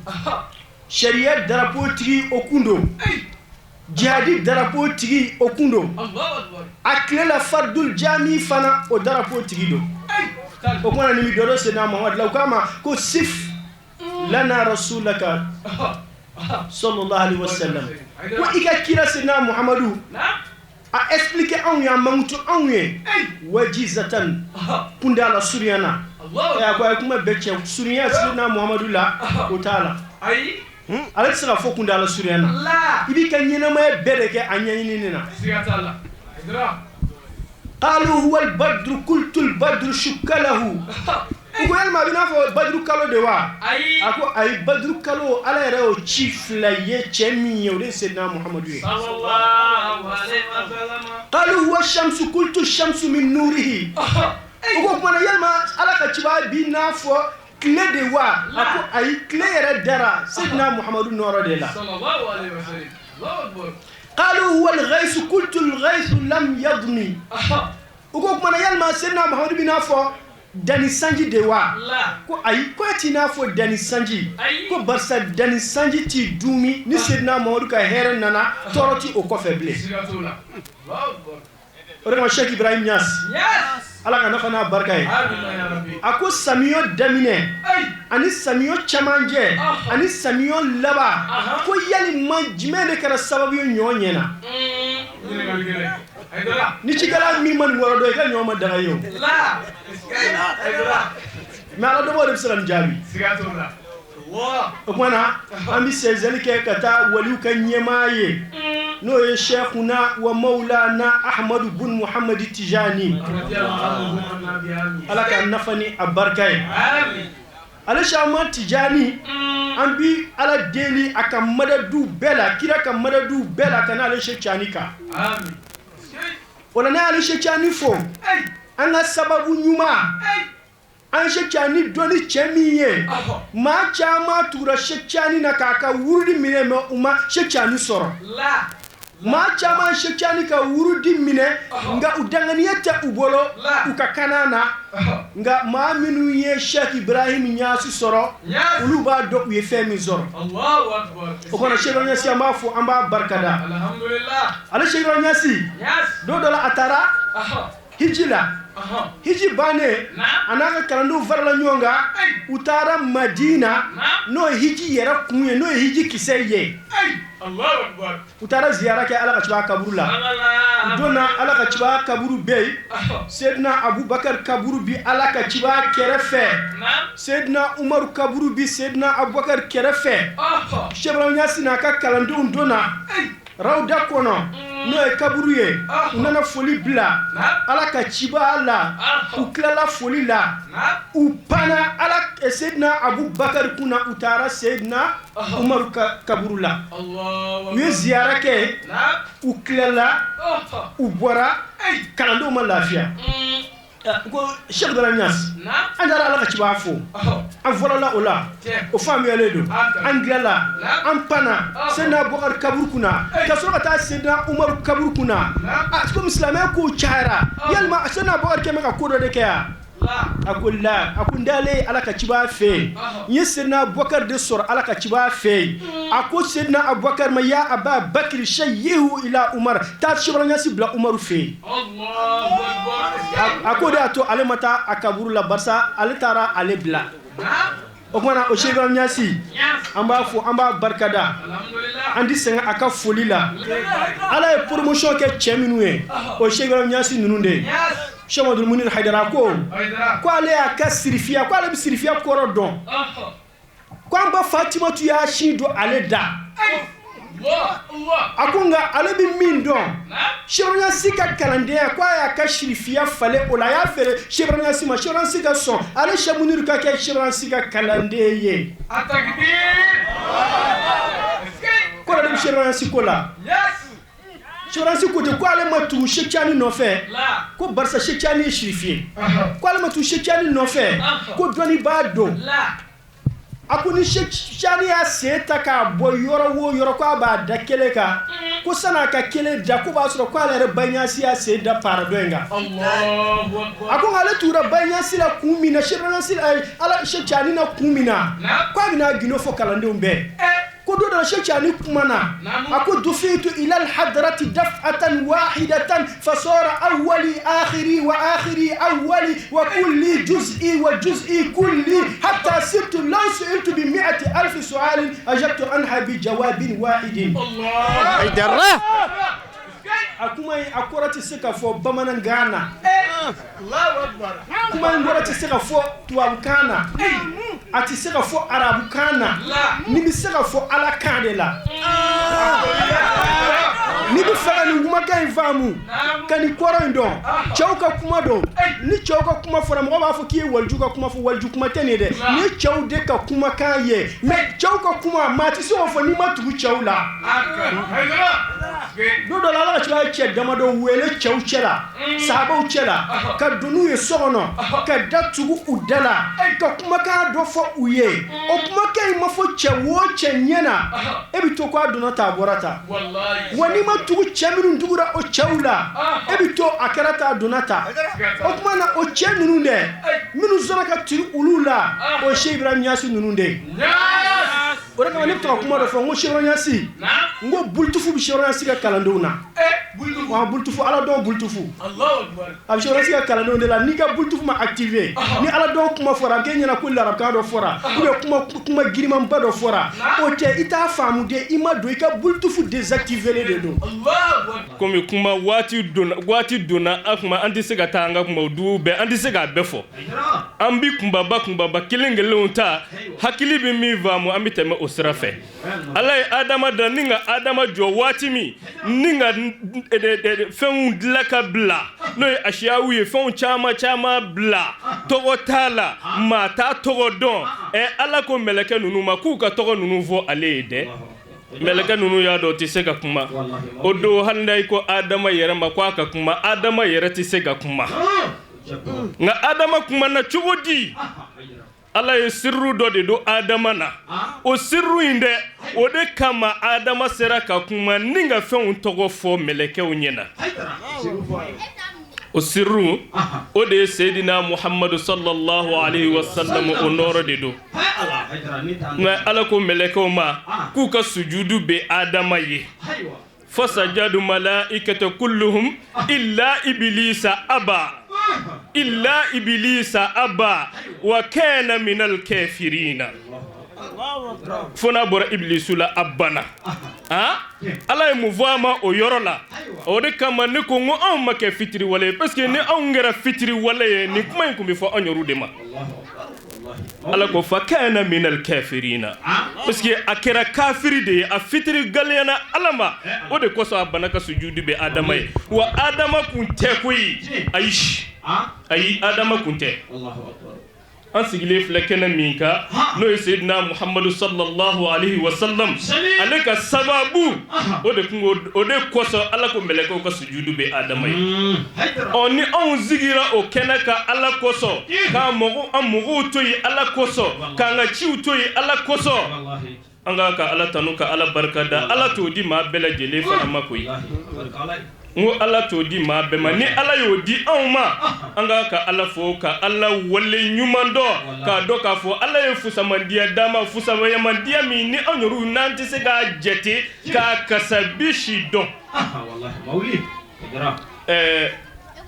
sariya drapeau tigi o kun don jihadi drapeau tigi o kun don a tilela fardul jami fana o drapeau tigi don o kuma ni mi dɔdɔ Seydina Muhammadu la u k'a ma ko sif lana rasulaka sallallahu alaihi wasallam ko i ka kira Seydina Muhammadu a expliqué anw ye a mankutu anw ye wajizatan kundala surunyana a ko a ye kuma bɛɛ cɛ surunya Seydina Muhammadu la o t'a la ale tɛ se ka fɔ kundala surunyana i b'i ka ɲɛnamaya bɛɛ de kɛ a ɲɛɲinini na قالوا هو البدر قلت البدر شك له uko yalma bina fo badru kalo de wa ako ay badru kalo ala yɛrɛ o ci fila ye cɛ min ye o de Seydina Muhammadu ye sallallahu alaihi wasallam qalu huwa shamsu qultu shamsu min nurihi uko kuma yalma ala ka ci ba bi na fo kile de wa ako ay kile yɛrɛ dara Seydina Muhammadu noro de la sallallahu alaihi wasallam Allahu akbar قالوا هو الغيث قلت الغيث لم يضني uko kuma yalma Seydina Muhammadu bina fo dani sanji de wa ko ayi ko ati na fo dani sanji ko barsa dani sanji ti dumi ni Seydina Muhammadu ka hɛrɛ nana toroti o kɔfɛ bile o de ma Sheikh Ibrahim Niass ala ka nafa n'a barika ye a ko samiyo daminɛ ani samiyo cɛmancɛ ani samiyo laban ko yali ma jumɛn de kɛra sababu ye ɲɔ ɲɛna ni cikɛla min ma nin wɔrɔ dɔn i ka ɲɔ ma daga ye o mais ala dɔbɔ de bɛ se ka nin jaabi o kuma na an bɛ sɛzɛli kɛ ka taa waliw ka ɲɛmaa ye n'o ye Cheikhuna wa Maulana Ahmadu bun Muhammad Tijani ala ka nafa ni a barika ye ale Cheikh Ahmad Tijani an bi ala deli a ka madadu bɛɛ la kira ka madadu bɛɛ la ka n'ale Cheikh Tiani kan o la n'ale Cheikh Tiani fo an ka sababu ɲuman an Cheikh Tiani dɔnni cɛ min ye maa caman tugura Cheikh Tiani na k'a ka wurudi minɛ mais u ma Cheikh Tiani sɔrɔ maa caman Cheikh Tiani ka wurudi minɛ nka u danganiya tɛ u bolo u ka kanan na nka maa minnu ye Cheikh Ibrahim Niass sɔrɔ olu b'a dɔn u ye fɛn min sɔrɔ o kɔnɔ Cheikh Ibrahim Niass an b'a fɔ an b'a barikada ale Cheikh Ibrahim Niass don dɔ la a taara hiji la hiji bannen a n'a ka kalandenw farala ɲɔgɔn kan u taara Madina n'o ye hiji yɛrɛ kun ye n'o ye hiji kisɛ ye u taara ziyara kɛ ala ka ciba kaburu la u donna ala ka ciba kaburu bɛ yen Seydina Abubakar kaburu bi ala ka ciba kɛrɛfɛ Seydina Umaru kaburu bi Seydina Abubakar kɛrɛfɛ Cheikh Ibrahim Niass n'a ka kalandenw donna rawda kɔnɔ n'o ye kaburu ye u nana foli bila ala ka ciba la u tilala foli la u panna ala Seydina Abubakar kunna u taara Seydina Umaru kaburu la u ye ziyara kɛ u tilala u bɔra kalandenw ma lafiya ko Cheikh Ibrahim Niass an dara ala ka ci ba fo an vola la ola o fam yele do an gala an pana Seydina Abubakar kabur kuna ka so ka ta Seydina Umar kabur kuna ko islamai ko chara yalma Seydina Abubakar ke maka ko do de kaya akulla akundale ala ka ci ba fe yi Seydina Abubakar de sor ala ka ci ba fe ako Seydina Abubakar ma ya Aba Bakr shayyihu ila Umar ta Cheikh Niass bla Umar fe Allahu akbar ako da to ale mata akaburu la barsa ale tara ale bla o kuma o Cheikh Niass amba fu amba barkada alhamdulillah andi senga aka foli la ala e promotion ke cheminu e o Cheikh Niass nununde Cheikh Abdul Munir Haidara ko ale aka sirifia ko ale bi sirifia korodon ko amba Fatima tu ya shido ale da akunga ale bi min don Cheikh Niass ka kalande ko ya ka shirifia fale o la ya fere Cheikh Niass ma Cheikh Niass ka son ale Cheikh Munir ka ke Cheikh Niass ka kalande ye atakbir ko la Cheikh Niass ko la Cheikh Niass ko de ko ale matu Cheikh Tiani no fe ko barsa Cheikh Tiani shirifie ko ale matu Cheikh Tiani no fe ko doni ba do akuni Cheikh Tiani ya seta ka bo yoro wo yoro ko ba da kele ka ko sana ka kele da ko ba so ko ale banyasi ya se da paradoenga Allahu akbar akon ale tura banyasi la kumina Cheikh Niass ala Cheikh Tiani na kumina ko bina gino fo kalande umbe ko do da Cheikh Tiani kumana ako dufitu ila al hadrati daf'atan wahidatan fasara awwali akhiri wa akhiri awwali wa kulli juz'i wa juz'i kulli hatta sirtu law su'iltu bi 100,000 su'al ajabtu anha bi jawabin wahidin Allah haydara akuma akorati sika fo bamanan Ghana Allahu akbar kuma ngorati sika fo tuwam kana ati sika fo arabu kana ni bi sika fo ala kandela ni bi fara ni nguma kan famu kani koro ndo chauka kuma do ni chauka kuma fora mo ba fo ki walju ka kuma fo walju kuma tenede ni chau de ka kuma kan ye me chauka kuma mati so fo ni matu chaula do do la chwa che gamado wele chau chela sahaba chela ka dunu ye sono ka datugu udala ka kuma ka do fo uye o kuma kai mafo chewo chenyena ebi to kwa dunu ta borata wallahi wani matugu cheminu ndugura o chaula ebi to akarata dunata o kuma na o cheminu nde minu zona ka tiri ulula o Cheikh Ibrahim Niass nununde o reka wani to kuma do fo ngo Cheikh Niass ngo bultufu bi Cheikh Niass ka kalandona bultufu wa bultufu ala don bultufu Allahu akbar ab Cheikh Niass ka kalandona la ni ka bultufu ma activer ni ala don kuma fora ke nyana ko l'arab ka do fora ou kuma girimam ba do fora o te ita famu de ima do ka bultufu désactiver les do Allahu akbar comme kuma wati dona akuma anti sega tanga kuma du be anti sega befo ambi kumba ba kilingele unta hakili bi mi vamu ambi teme osrafe alay adama da ninga adama jo wati mi ninga fen dlaka bla no ashiawi fen chama bla togo tala mata togo don e ala ko meleke nunu makuka togo nunu vo alede meleka nunu ya do ti sega kuma odo handai ko adama yere makwa ka kuma adama yere ti sega kuma nga adama kuma na chugodi ala ye sirru do de do adama na o sirru inde o de kama adama sera ka kuma ninga fen togo fo meleke unyena o sirru o de Seydina Muhammadu sallallahu alayhi wa sallam o noro de do na ala ko meleke ma ku ka sujudu be adama ye fasajadu malaikata kulluhum illa iblisa aba wa kana minal kafirina fona bora iblisu la abana ala mu voama o yorola o de kama ne ko ngo on make fitri wala parce que ne on ngara fitri wala ni kuma ko mi fo onyoru de ma ala ko fa kana minal kafirina parce que akira kafiri de a fitri galena alama o de ko so abana ka sujudu be adama wa adama kunte koyi aish ayi adama kunte Allahu akbar an sigilen filɛ kɛnɛ min kan n'o ye Seydina Muhammadu sallallahu alaihi wa sallam ale ka sababu o de kosɔn Ala ko mɛlɛkɛw ka sujudu bɛ Adama ye ni anw sigira o kɛnɛ kan Ala kosɔn k'an mɔgɔw to yen Ala kosɔn k'an ka ciw to yen Ala kosɔn an ka Ala tanu ka Ala barika da Ala t'o di maa bɛɛ lajɛlen fana ma koyi ngo Ala t'o di maa bɛɛ ma ni Ala y'o di anw ma an ka Ala fo ka Ala wale ɲuman dɔn k'a dɔn k'a fɔ Ala ye fusamandiya d'a ma fusamandiya min ni anw yɛrɛw n'an tɛ se k'a jate k'a kasabi si dɔn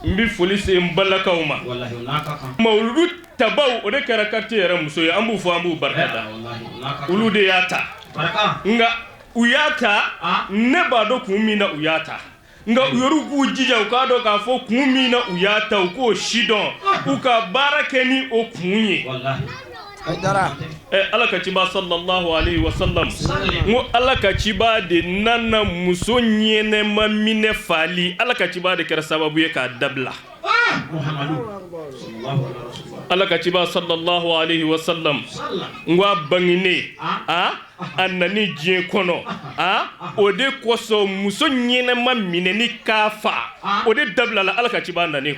n bɛ foli se n balakaw ma mawuludu tabaw o de kɛra quartier yɛrɛ muso ye an b'u fɔ an b'u barika da olu de y'a ta nka u y'a ta ne b'a dɔn kun min na u y'a ta nka u yɛrɛw k'u jija u k'a dɔn k'a fɔ kun min na u y'a ta u k'o si dɔn u ka baara kɛ ni o kun ye Ala ka ciba sallallahu alaihi wa sallam ngo Ala ka ciba de nana muso ɲɛnɛma minɛ fali Ala ka ciba de kɛra sababu ye k'a dabila Ala ka ciba sallallahu alaihi wa sallam ngo a bangine a nani diɲɛ kɔnɔ o de kosɔn muso ɲɛnɛma minɛni k'a fa o de dabila la Ala ka ciba nani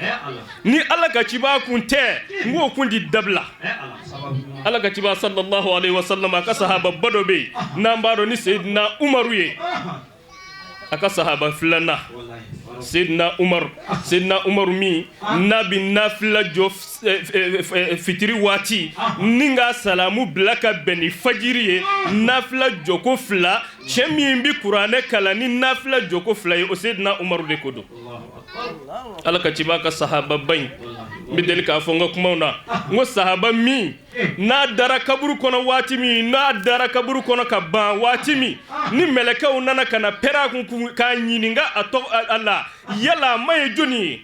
ni Ala ka ciba kun tɛ ngo kun di dabila Ala ka ciba sallallahu alaihi wa sallam aka sahaba bado be n'an b'a dɔn ni Seydina Umaru ye aka sahaba filana Seydina Umaru min n'a bi nafila jɔ fitiri waati ni ka salamu bila ka bɛn ni fajiri ye nafila jɔko 2 cɛ min bi kuranɛ kalan ni nafila jɔko 2 ye o Seydina Umaru de ko don Ala ka ciba ka sahaba bain n bɛ deli k'a fɔ n ka kumaw na n ko sahaba min n'a dara kaburu kɔnɔ waati min n'a dara kaburu kɔnɔ ka ban waati min ni mɛlɛkɛw nana ka na pɛrɛ a kun k'a ɲininka a la yala a ma ye jɔnni ye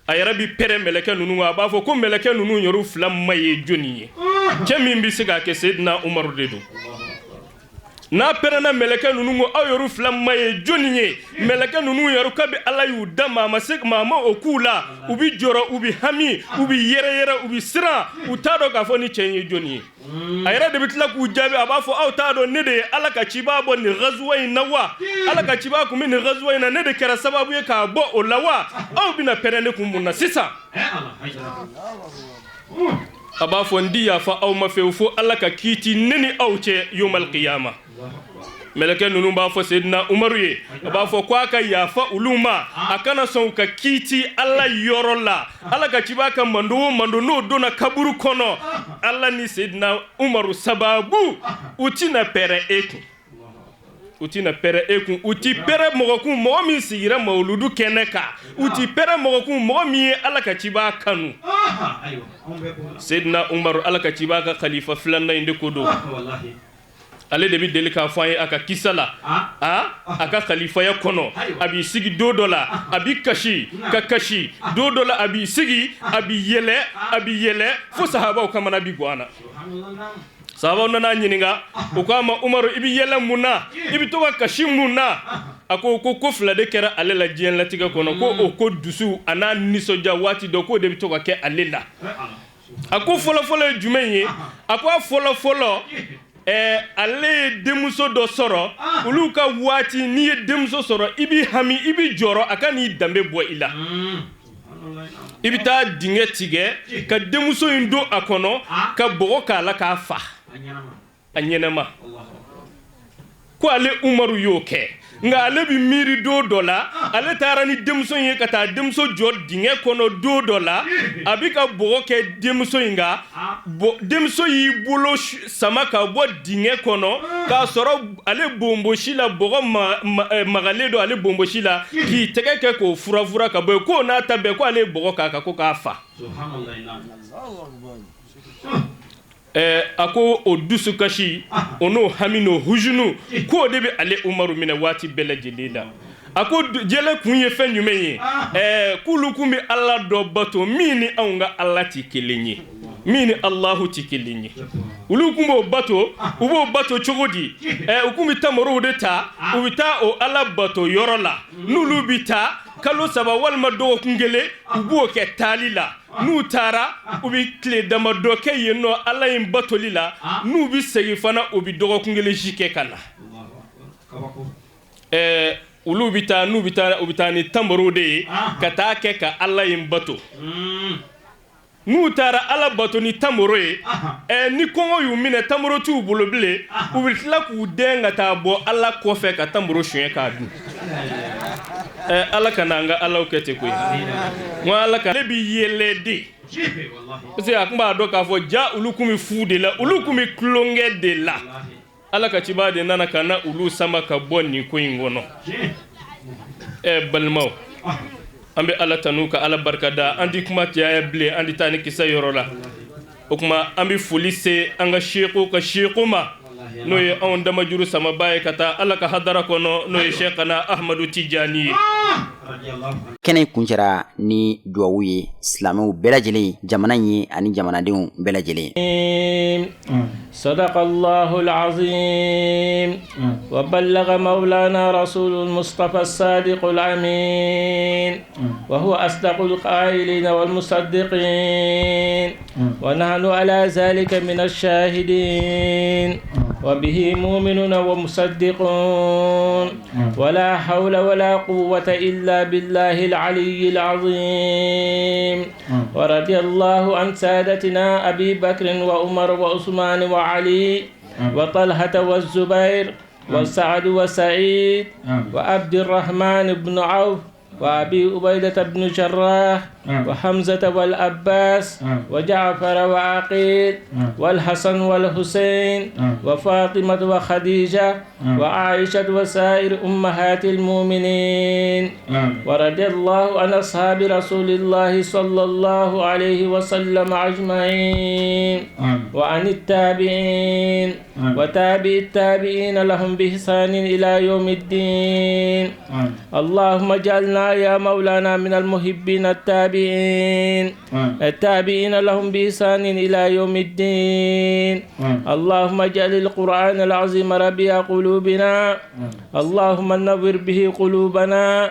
a yɛrɛ bi pɛrɛ mɛlɛkɛ ninnu a b'a fɔ ko mɛlɛkɛ ninnu yɛrɛ 2 ma ye jɔnni ye cɛ min bɛ se k'a kɛ Seydina Umaru de don n'a pɛrɛnna mɛlɛkɛ ninnu ko aw yɛrɛ 2 ma ye jɔnni ye mɛlɛkɛ ninnu yɛrɛ kabi Ala y'u da maa ma o k'u la u bi jɔrɔ u bi hami u bi yɛrɛ u bi siran u t'a dɔn k'a fɔ ni cɛ in ye jɔnni ye a yɛrɛ de bɛ tila k'u jaabi a b'a fɔ aw t'a dɔn ne de ye Ala ka ciba bɔ nin gazuwa in na wa Ala ka ciba kun bɛ nin gazuwa in na ne de kɛra sababu ye k'a bɔ o la wa aw bɛna pɛrɛn ne kun mun na sisan a b'a fɔ n di yafa aw ma fewu fo Ala ka kiiti ne ni aw cɛ yomal qiyama mɛlɛkɛ ninnu b'a fɔ Seydina Umaru ye a b'a fɔ ko a ka yafa olu ma a kana sɔn ka kiiti Ala yɔrɔ la Ala ka ciba ka mando o mando n'o donna kaburu kɔnɔ Ala ni Seydina Umaru sababu u tina pɛrɛ e kun u tina pɛrɛ e kun u ti pɛrɛ mɔgɔ kun mɔgɔ min sigira mawuludu kɛnɛ kan u ti pɛrɛ mɔgɔ kun mɔgɔ min ye Ala ka ciba kanu Seydina Umaru Ala ka ciba ka khalifa filanan in de ko don ale de bi deli k'a fɔ an ye a ka kisa la a ka khalifaya kɔnɔ a b'i sigi don dɔ la a b'i kasi ka kasi don dɔ la a b'i sigi a b'i yɛlɛ fo sahabaw kamana bi guana sahabaw nana ɲininka u k'a ma Umaru i bi yɛlɛ mun na i bi to ka kasi mun na a ko 2 de kɛra ale la diɲɛ latigɛ kɔnɔ ko o ko dusu a n'a nisɔndiya waati dɔ k'o de bi to ka kɛ ale la a ko fɔlɔfɔlɔ ye jumɛn ye a ko a fɔlɔfɔlɔ ale ye denmuso dɔ sɔrɔ olu ka waati n'i ye denmuso sɔrɔ i bi hami i bi jɔrɔ a ka n'i danbe bɔ i la i bi taa dingɛ tigɛ ka denmuso in don a kɔnɔ ka bɔgɔ k'a la k'a fa a ɲɛnɛma ko ale Umaru y'o kɛ nka ale bi miiri don dɔ la ale taara ni denmuso in ye ka taa denmuso jɔ dingɛ kɔnɔ don dɔ la a bi ka bɔgɔ kɛ denmuso in kan denmuso y'i bolo sama ka bɔ dingɛ kɔnɔ k'a sɔrɔ ale bonbosi la bɔgɔ magalen don ale bonbosi la k'i tɛgɛ kɛ k'o furafura ka bɔ yen k'o n'a ta bɛɛ ko ale ye bɔgɔ k'a kan ko k'a fa a ko o dusukasi o n'o hami n'o hujunu k'o de bɛ ale Umaru minɛ waati bɛɛ lajɛlen la a ko jɛlɛ kun ye fɛn jumɛn ye k'olu kun bɛ Ala dɔ bato min ni anw ka Ala ti kelen ye min ni Allahu ti kelen ye olu kun b'o bato u b'o bato cogo di u kun bɛ tamorow de ta u bɛ taa o Ala bato yɔrɔ la n'olu bɛ taa kalo 3 walima dɔgɔkun 1 u b'o kɛ taali la n'u taara u bi tile dama dɔ kɛ yen nɔ Ala in batoli la n'u bi segin fana u bi dɔgɔkun kelen si kɛ ka na ulu bi taa n'u bi taa ni tamaro de ye ka taa kɛ ka Ala in bato n'u taara Ala bato ni tamaro ye ni kɔngɔ y'u minɛ tamaro t'u bolo bilen u bi tila k'u den ka taa bɔ Ala kɔfɛ ka tamaro suɲɛ k'a dun Ala kana an ka Alaw kɛ ten koyi n Ala ka ne bi yɛlɛ de parce que a tun b'a dɔn k'a fɔ ja olu kun bi fu de la olu kun bi tulonkɛ de la Ala ka ciba de nana ka na olu sama ka bɔ nin ko in kɔnɔ balimaw an bɛ Ala tanu ka Ala barikada an di kuma caya bilen an di taa ni kisa yɔrɔ la o kuma an bɛ foli se an ka sheku ma n'o ye anw damajuru samaba ye ka taa Ala ka hadara kɔnɔ n'o ye Sheikhana Ahmadu Tijani ye kɛnɛ kuncɛra ni duwawu ye silamɛw bɛɛ lajɛlen jamana ye ani jamanadenw bɛɛ lajɛlen صدق الله العظيم وبلغ مولانا رسول المصطفى الصادق الأمين وهو أصدق القائلين والمصدقين ونحن على ذلك من الشاهدين وبه مؤمنون ومصدقون ولا حول ولا قوة إلا بالله العلي العظيم ورضي الله عن سادتنا أبي بكر وعمر وعثمان وعلي وطلحة والزبير وسعد وسعيد وعبد الرحمن بن عوف وأبي عبيدة بن جراح وحمزة والعباس وجعفر وعقيل والحسن والحسين وفاطمة وخديجة وعائشة وسائر أمهات المؤمنين ورضي الله عن أصحاب رسول الله صلى الله عليه وسلم أجمعين وعن التابعين وتابع التابعين لهم بإحسان إلى يوم الدين اللهم اجعلنا يا مولانا من المحبين التابعين لهم بإحسان إلى يوم الدين اللهم اجعل القرآن العظيم ربيع قلوبنا اللهم نور به قلوبنا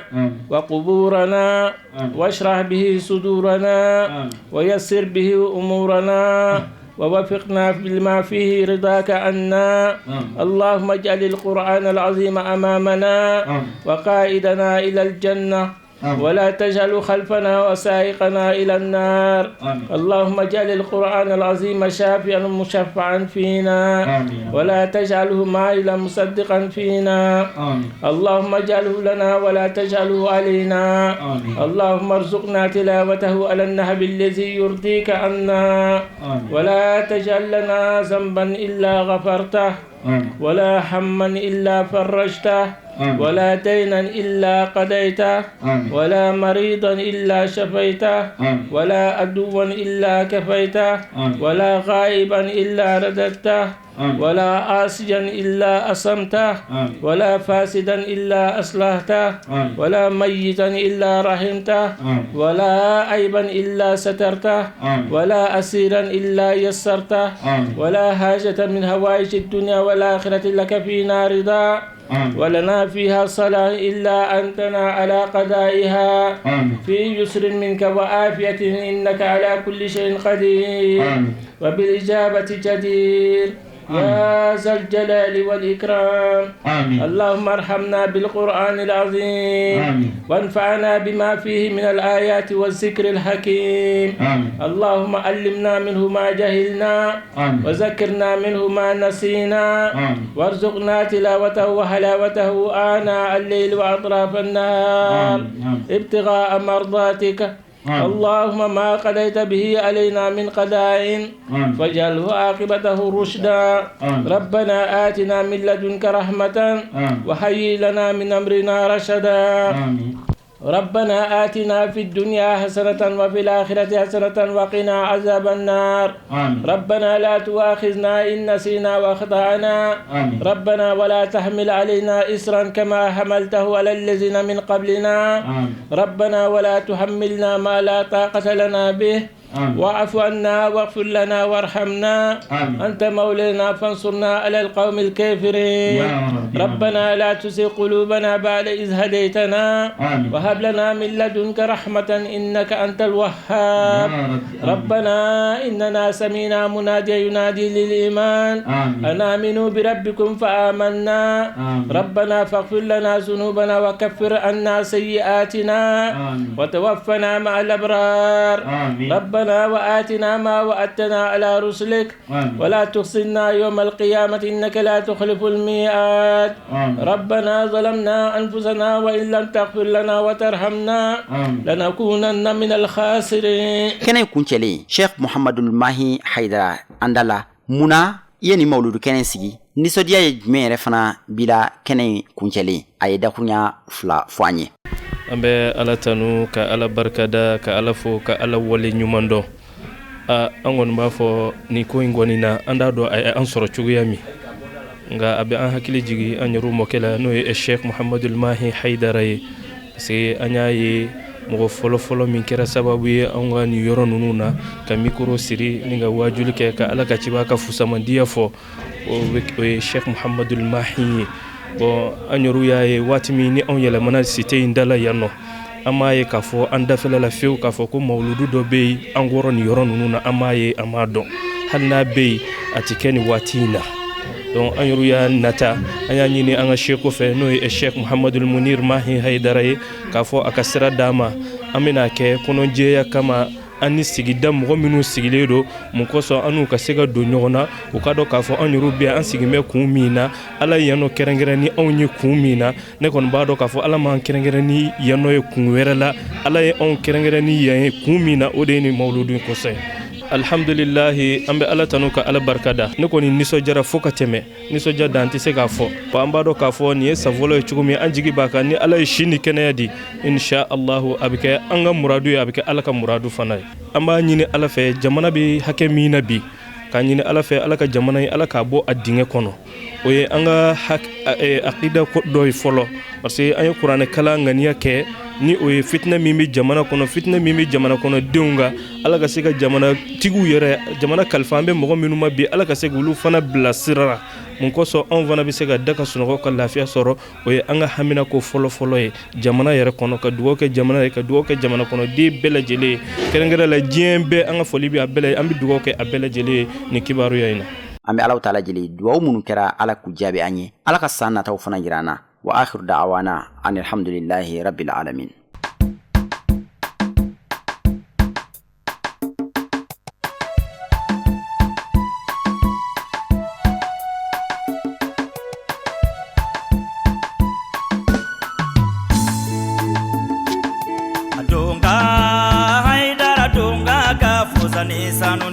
وقبورنا واشرح به صدورنا ويسر به أمورنا ووفقنا بما فيه رضاك عنا اللهم اجعل القرآن العظيم أمامنا وقائدنا إلى الجنة ولا تجعل خلفنا وسائقنا إلى النار اللهم اجعل القرآن العظيم شافعا مشفعا فينا ولا تجعله مائلا مصدقا فينا اللهم اجعله لنا ولا تجعله علينا اللهم ارزقنا تلاوته على النهج الذي يرضيك عنا ولا تجعل لنا ذنبا إلا غفرته ولا هما إلا فرجته ولا دينا إلا قضيته ولا مريضا إلا شفيته ولا عدوا إلا كفيته ولا غائبا إلا رددته ولا آسيا إلا أصمته ولا فاسدا إلا أصلحته ولا ميتا إلا رحمته ولا عيبا إلا سترته ولا أسيرا إلا يسرته ولا حاجة من هوائج الدنيا والآخرة لك فينا رضا ولنا فيها صلاة إلا أنتنا على قضائها في يسر منك وعافية إنك على كل شيء قدير وبالإجابة جدير يا ذا الجلال والإكرام اللهم ارحمنا بالقرآن العظيم وانفعنا بما فيه من الآيات والذكر الحكيم اللهم علمنا منه ما جهلنا وذكرنا منه ما نسينا وارزقنا تلاوته وحلاوته آناء الليل وأطراف النهار ابتغاء مرضاتك اللهم ما قضيت به علينا من قضاء فاجعله عاقبته رشدا ربنا آتنا من لدنك رحمة وهيئ لنا من أمرنا رشدا ربنا آتنا في الدنيا حسنة وفي الآخرة حسنة وقنا عذاب النار ربنا لا تؤاخذنا إن نسينا وأخطأنا ربنا ولا تحمل علينا إصرا كما حملته على الذين من قبلنا ربنا ولا تحملنا ما لا طاقة لنا به واعف عنا واغفر لنا وارحمنا أنت مولانا فانصرنا على القوم الكافرين ربنا لا تزغ قلوبنا بعد إذ هديتنا وهب لنا من لدنك رحمة إنك أنت الوهاب ربنا إننا سمعنا مناديا ينادي للإيمان أن آمنوا بربكم فآمنا ربنا فاغفر لنا ذنوبنا وكفر عنا سيئاتنا وتوفنا مع الأبرار ربنا وآتنا ما وعدتنا على رسلك ولا تخزنا يوم القيامة إنك لا تخلف الميعاد ربنا ظلمنا أنفسنا وإن لم تغفر لنا وترحمنا لنكونن من الخاسرين. كان كونتلي شيخ محمد الماهي حيدر عندلا منا يعني مولود كان سيجي nisodiya ye jumɛn yɛrɛ fana bila kɛnɛ kuncɛlen a ye dakunya fila fɔ an ye. An bɛ ala tanu ka ala barikada ka ala fo ka ala wale ɲuman dɔn an kɔni b'a fɔ ni ko in kɔni na an t'a dɔn a ye an sɔrɔ cogoya min nka a bɛ an hakili jigin an yɛrɛw mɔkɛ la n'o ye Sheikh Muhammadul Mahi Haidara ye parce que an y'a ye mɔgɔ fɔlɔ-fɔlɔ min kɛra sababu ye an ka nin yɔrɔ ninnu na ka mikoro siri ni ka wajuli kɛ ka ala ka ciba ka fusamandiya fɔ o ye Sheikh Muhammadul Mahi ye bon an yɛrɛw y'a ye waati min ni anw yɛlɛmana site in da la yan nɔ an m'a ye k'a fɔ an dafɛla la fewu k'a fɔ ko mawuludu dɔ bɛ yen an kɔrɔ nin yɔrɔ ninnu na an m'a ye an m'a dɔn hali n'a bɛ yen a tɛ kɛ nin waati in na donc an yɛrɛw y'a nata an y'a ɲini an ka sheikh fɛ n'o ye Sheikh Muhammadul Munir Mahi Haidara ye k'a fɔ a ka sira d'a ma an bɛna kɛ kɔnɔjɛya kama an ni sigida mɔgɔ minnu sigilen don mun kosɔn an n'u ka se ka don ɲɔgɔn na u ka dɔn k'a fɔ an yɛrɛw bɛ an sigilen bɛ kun min na ala ye yan nɔ kɛrɛnkɛrɛn ni anw ye kun min na ne kɔni b'a dɔn k'a fɔ ala m'an kɛrɛnkɛrɛn ni yan nɔ ye kun wɛrɛ la ala ye anw kɛrɛnkɛrɛn ni yan ye kun min na o de ye nin mawuludu in kosɔn ye. Alhamdulillahi an bɛ ala tanu ka ala barikada ne kɔni nisɔndiyara fo ka tɛmɛ nisɔndiya dan tɛ se k'a fɔ wa an b'a dɔn k'a fɔ nin ye san fɔlɔ ye cogo min an jigi b'a kan ni ala ye si ni kɛnɛya di insha allahu a bɛ kɛ an ka muradu ye a bɛ kɛ ala ka muradu fana ye an b'a ɲini ala fɛ jamana bɛ hakɛ min na bi k'a ɲini ala fɛ ala ka jamana ye ala k'a bɔ a dingɛ kɔnɔ o ye an ka akida dɔ ye fɔlɔ parce que an ye kuranɛ kalan ŋaniya kɛ ni o ye fitinɛ min bɛ jamana kɔnɔ fitinɛ min bɛ jamana kɔnɔ denw ka ala ka se ka jamana tigiw yɛrɛ jamana kalifa an bɛ mɔgɔ minnu ma bi ala ka se k'olu fana bila sira la mun kosɔn anw fana bɛ se ka da ka sunɔgɔ ka lafiya sɔrɔ o ye an ka hamina ko fɔlɔ-fɔlɔ ye jamana yɛrɛ kɔnɔ ka dugawu kɛ jamana ye ka dugawu kɛ jamana kɔnɔden bɛɛ lajɛlen ye kɛrɛnkɛrɛn la diɲɛ bɛɛ an ka foli bɛ a bɛɛ an bɛ dugawu kɛ a bɛɛ lajɛlen ye nin kibaruya in na. An bɛ Alahu Taala deli dugawu minnu kɛra ala k'u jaabi an ye ala ka san nataw fana jira an na wa akhiru da'awana anil hamdulillahi rabbil alamin. Sanu